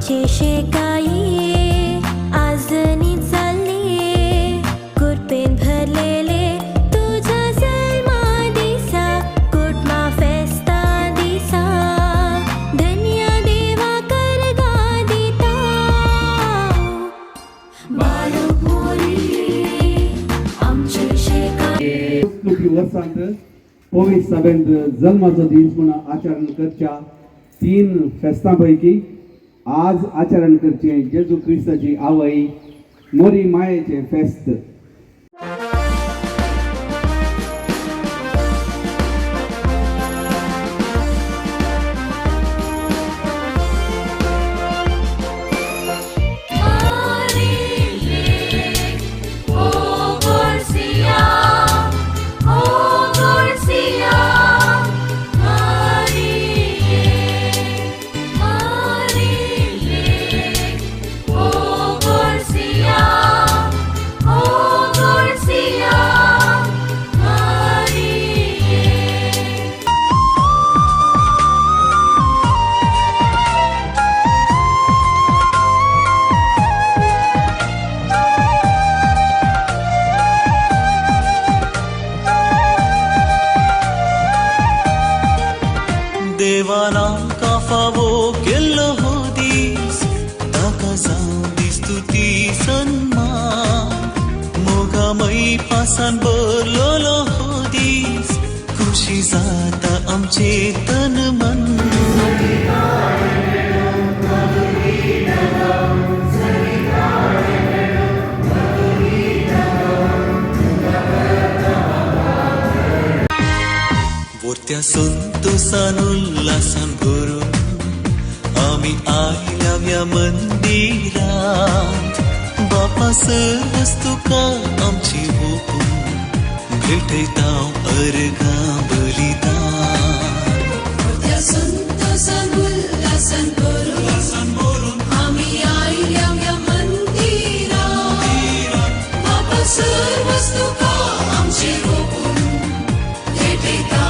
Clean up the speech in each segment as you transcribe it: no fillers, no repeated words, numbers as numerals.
आमचे शेकाई आजनी चालले कुरपेन भरलेले तुझा जन्मा दिसा कुटमा फेस्ता दिसा धन्य देवा करगा दिता बालक मोरी आमचे शेकाई वर्सांत पोवीस सभेंत जल्माचो दीस म्हणून आचरण करच्या 3 फेस्तां पैकी आज आचरण करचे जेजू क्रिस्ताची आवय मोरी मायेचे फेस्त. देवाना काफावो केल्लो हो दीस ताका जावं दी स्तुती सन्मान मोगामय पासान भरलोलो हो दीस खुशी जाता आमचे तन मन त्या संतोषान उल्हासान भरून आमी आयल्या मंदिरांत बापा सर्वच तुका आमची ओपून भेटयता अर्गां बलिदान. त्या संतोषान उल्हासान भरून आमी आयल्या मंदिरांत बापा सर्वच तुका आमची ओपून भेटयता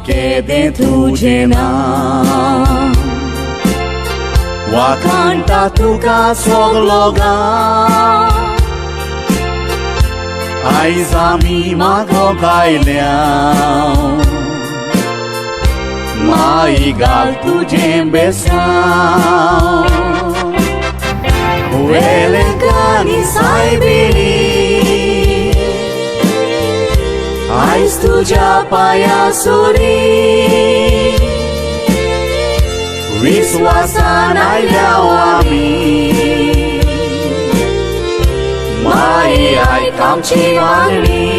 Chiede tu cena Wakanta tu kasogloga Aizami mago kailiao माई घाल तुझें बेसांव वेलंकांनी सायबिणी आयज तुझ्या पाया सोरी विश्वासान आयल्याव आमी माई आयक आमची मागणी